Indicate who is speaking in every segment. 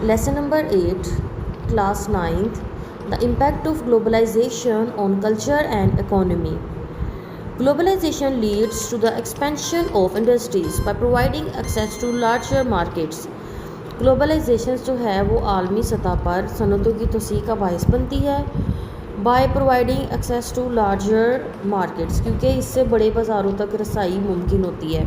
Speaker 1: Lesson number 8, class 9th, the impact of globalization on culture and economy. Globalization leads to the expansion of industries by providing access to larger markets. Globalization जो है वो आलमी सतह पर सनतों की तोसी का bias बनती है by providing access to larger markets, क्योंकि इससे बड़े बाज़ारों तक रसाई मुमकिन होती है।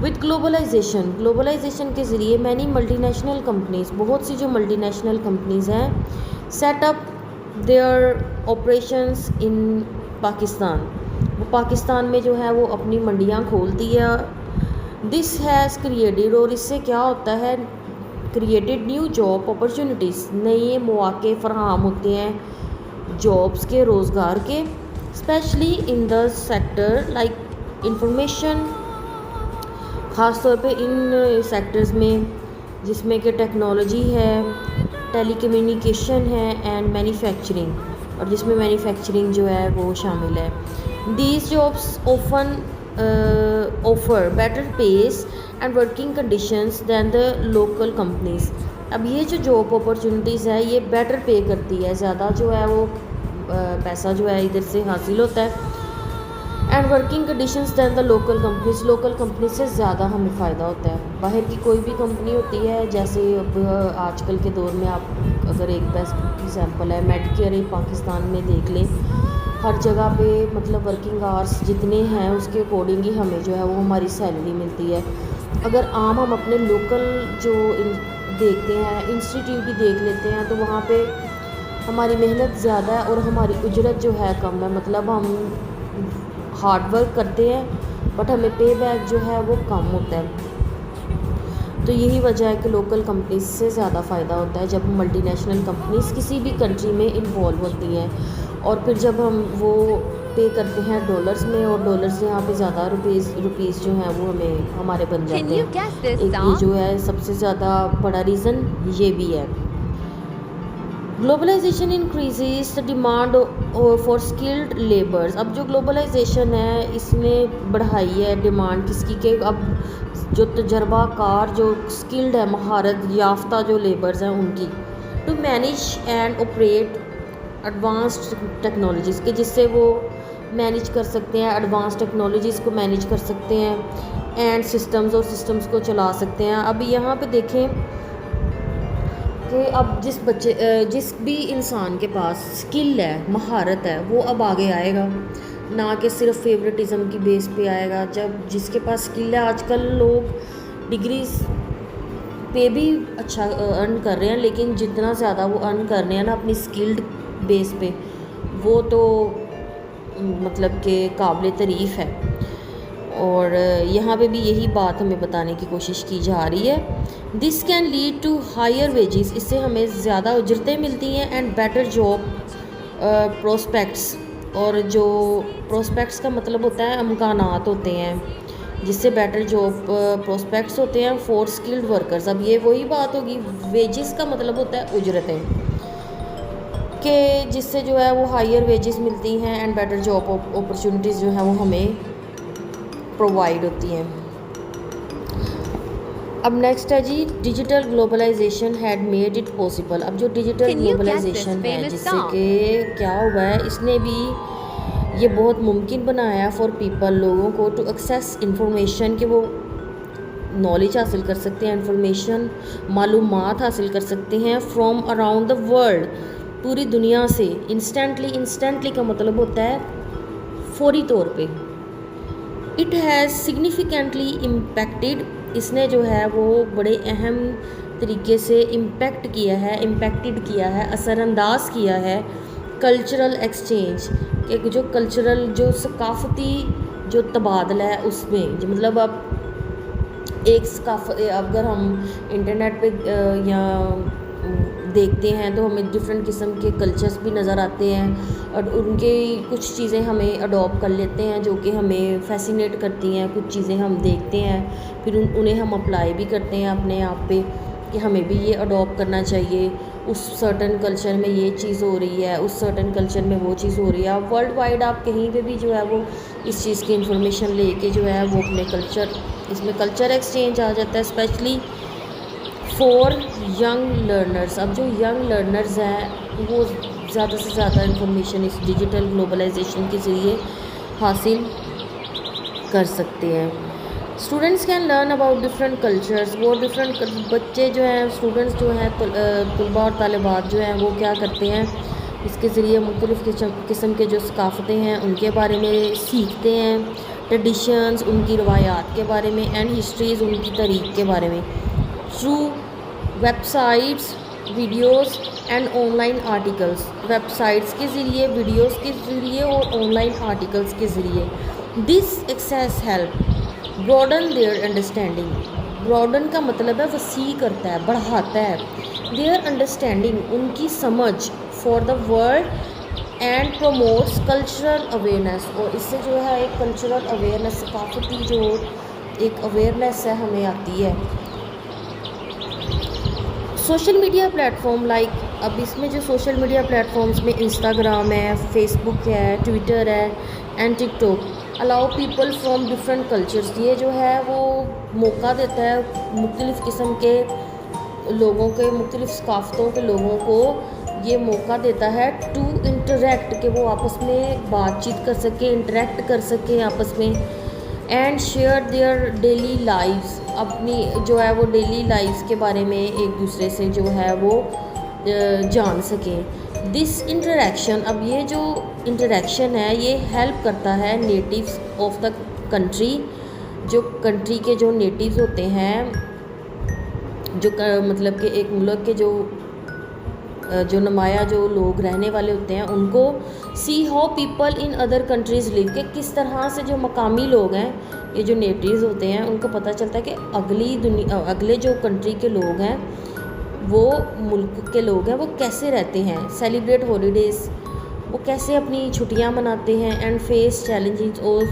Speaker 1: विद ग्लोबलाइजेशन के ज़रिए मैनी मल्टीनेशनल कंपनीज़, बहुत सी जो मल्टीनेशनल कंपनीज़ हैं, setup their operations in Pakistan, वो पाकिस्तान में जो है वो अपनी मंडियाँ खोलती है। दिस हैज़ क्रिएटेड, और इससे क्या होता है, क्रिएटेड न्यू जॉब अपॉर्चुनिटीज़, नए मौके फराहम होते हैं जॉब्स के, रोज़गार के, specially in the sector like information, ख़ास तौर पे इन सेक्टर्स में जिसमें कि टेक्नोलॉजी है, टेलीकम्युनिकेशन है एंड मैन्युफैक्चरिंग, और जिसमें मैन्युफैक्चरिंग जो है वो शामिल है। These jobs often offer better pays and working conditions than the local companies. अब ये जो जॉब अपॉर्चुनिटीज़ है ये बेटर पे करती है, ज़्यादा जो है वो पैसा जो है इधर से हासिल होता है। And working conditions than the local companies, local company से ज़्यादा हमें फ़ायदा होता है। बाहर की कोई भी कंपनी होती है, जैसे अब आजकल के दौर में आप अगर एक बेस्ट एग्जांपल है मेडिकेयर पाकिस्तान में देख लें, हर जगह पे मतलब वर्किंग आवर्स जितने हैं उसके अकॉर्डिंग ही हमें जो है वो हमारी सैलरी मिलती है। अगर आम हम अपने लोकल जो देखते हैं, इंस्टीट्यूट भी देख लेते हैं, तो वहाँ पे हमारी मेहनत ज़्यादा है और हमारी उजरत जो है कम है, मतलब हम हार्ड वर्क करते हैं बट हमें पे बैक जो है वो कम होता है। तो यही वजह है कि लोकल कंपनीज से ज़्यादा फ़ायदा होता है जब मल्टीनेशनल कंपनीज किसी भी कंट्री में इन्वॉल्व होती हैं, और फिर जब हम वो पे करते हैं डॉलर्स में, और डॉलर्स यहाँ पे ज़्यादा रुपीज़ जो हैं वो हमें हमारे बन जाते हैं। एक ये जो है सबसे ज़्यादा बड़ा रीज़न ये भी है। Globalization increases the demand for skilled labours. अब जो ग्लोबलाइजेशन है इसने बढ़ाई है डिमांड किसकी, के अब जो तजर्बाकार, जो स्किल्ड है, महारत याफ्ता जो लेबर्स हैं उनकी, to manage and operate advanced technologies के, जिससे वो मैनेज कर सकते हैं, एडवांस टेक्नोलॉजीज़ को मैनेज कर सकते हैं एंड सिस्टम्स, और सिस्टम्स को चला सकते हैं। अब यहाँ पे देखें कि अब जिस भी इंसान के पास स्किल है, महारत है, वो अब आगे आएगा, ना कि सिर्फ फेवरेटिज़म की बेस पे आएगा। जब जिसके पास स्किल है, आजकल लोग डिग्रीज पे भी अच्छा अर्न कर रहे हैं, लेकिन जितना ज़्यादा वो अर्न कर रहे हैं ना अपनी स्किल्ड बेस पे, वो तो मतलब कि काबिल तारीफ़ है। और यहाँ पे भी यही बात हमें बताने की कोशिश की जा रही है। This can lead to higher wages, इससे हमें ज़्यादा उजरतें मिलती हैं, एंड बेटर जॉब प्रोस्पेक्ट्स, और जो प्रोस्पेक्ट्स का मतलब होता है इम्कानात होते हैं, जिससे बेटर जॉब प्रोस्पेक्ट्स होते हैं फॉर स्किल्ड वर्कर्स। अब ये वही बात होगी, वेजेस का मतलब होता है उजरतें, कि जिससे जो है वो हायर वेजेस मिलती हैं एंड बेटर जॉब अपॉर्चुनिटीज़ जो है वो हमें प्रोवाइड होती हैं। अब नेक्स्ट है जी, digital globalization had made it possible. अब जो डिजिटल ग्लोबलाइजेशन है, जिससे कि क्या हुआ है, इसने भी ये बहुत मुमकिन बनाया फॉर पीपल, लोगों को, टू एक्सेस इंफॉर्मेशन, कि वो नॉलेज हासिल कर सकते हैं, इंफॉर्मेशन, मालूमात हासिल कर सकते हैं फ्रॉम अराउंड द वर्ल्ड, पूरी दुनिया से, इंस्टेंटली का मतलब होता है फौरी तौर पे। इट हैज़ सिग्निफिकेंटली इम्पैक्टेड, इसने जो है वो बड़े अहम तरीके से इम्पेक्टेड किया है, असरअंदाज किया है कल्चरल एक्सचेंज, कि जो कल्चरल, जो सकाफ़ती जो तबादला है उसमें, जो मतलब अब अगर हम इंटरनेट पे या देखते हैं तो हमें डिफरेंट किस्म के कल्चर्स भी नज़र आते हैं, और उनके कुछ चीज़ें हमें अडॉप्ट कर लेते हैं जो कि हमें फैसिनेट करती हैं। कुछ चीज़ें हम देखते हैं, फिर उन्हें हम अप्लाई भी करते हैं अपने आप पे, कि हमें भी ये अडॉप्ट करना चाहिए। उस सर्टन कल्चर में ये चीज़ हो रही है, उस सर्टन कल्चर में वो चीज़ हो रही है। आप वर्ल्ड वाइड आप कहीं पे भी जो है वो इस चीज़ की इंफॉर्मेशन लेके जो है वो अपने कल्चर, इसमें कल्चर एक्सचेंज आ जाता है, स्पेशली फॉर यंग लर्नर्स। अब जो यंग लर्नर्स हैं वो ज़्यादा से ज़्यादा इंफॉर्मेशन इस डिजिटल ग्लोबलाइजेशन के ज़रिए हासिल कर सकते हैं। Students can learn about different cultures. वो डिफरेंट बच्चे जो हैं, स्टूडेंट्स जो हैं, तलबा और तालिबात जो हैं वो क्या करते हैं, इसके ज़रिए मुख्तलिफ़ किस्म के जो सकाफ़तें हैं उनके बारे में सीखते हैं, ट्रेडिशंस उनकी रवायात के बारे में, एंड हिस्ट्रीज़ उनकी तारीख़ के बारे में, through websites, videos and online articles. Websites के ज़रिए, वीडियोस के ज़रिए और ऑनलाइन आर्टिकल्स के ज़रिए। This access help broaden their understanding. Broaden का मतलब है वसी करता है, बढ़ाता है। देयर अंडरस्टैंडिंग उनकी समझ for the world and promotes cultural awareness. और इससे जो है एक कल्चरल अवेयरनेस, सकाफती जो एक अवेयरनेस है हमें आती है। सोशल मीडिया प्लेटफॉर्म लाइक, अब इसमें जो सोशल मीडिया प्लेटफॉर्म्स में इंस्टाग्राम है, फेसबुक है, ट्विटर है and TikTok allow people from different cultures. ये जो है वो मौका देता है मुख्तलिफ़ किस्म के लोगों के, मुख्तलिफ़ सकाफ़तों के लोगों को ये मौका देता है टू इंटरेक्ट, कि वो आपस में बातचीत कर सके, इंटरेक्ट कर सके आपस में, and share their daily lives. अपनी जो है वो डेली लाइव्स के बारे में एक दूसरे से जो है वो जान सकें। दिस इंटरेक्शन, अब ये जो इंटरेक्शन है ये हेल्प करता है नेटिव्स ऑफ द कंट्री, जो कंट्री के जो नेटिव्स होते हैं, जो मतलब कि एक मुल्क के जो नुमाया जो लोग रहने वाले होते हैं, उनको see how people in other countries live, के किस तरह से जो मकामी लोग हैं, ये जो नेटिव्स होते हैं, उनको पता चलता है कि अगले जो कंट्री के लोग हैं, वो मुल्क के लोग हैं, वो कैसे रहते हैं। सेलिब्रेट हॉलीडेज़, वो कैसे अपनी छुट्टियां मनाते हैं, एंड फेस चैलेंजेस, और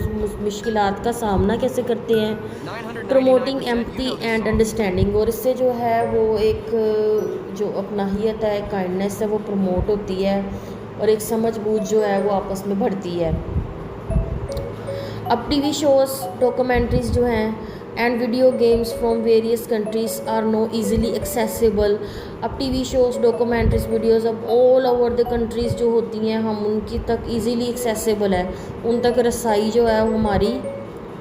Speaker 1: मुश्किलात का सामना कैसे करते हैं। प्रमोटिंग एम्पैथी एंड अंडरस्टैंडिंग, और इससे जो है वो एक जो अपनाहियत है, काइंडनेस है, वो प्रमोट होती है और एक समझ बूझ जो है वो आपस में बढ़ती है। अब टीवी शोज़, डॉक्यूमेंट्रीज़ जो हैं and video games from various countries are now easily accessible. अब टीवी शोज़, डॉक्यूमेंट्रीज़, वीडियोज़ अब ऑल ओवर द कंट्रीज़ जो होती हैं, हम उनकी तक ईज़िली एक्सेसिबल है, उन तक रसाई जो है वो हमारी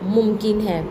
Speaker 1: मुमकिन है।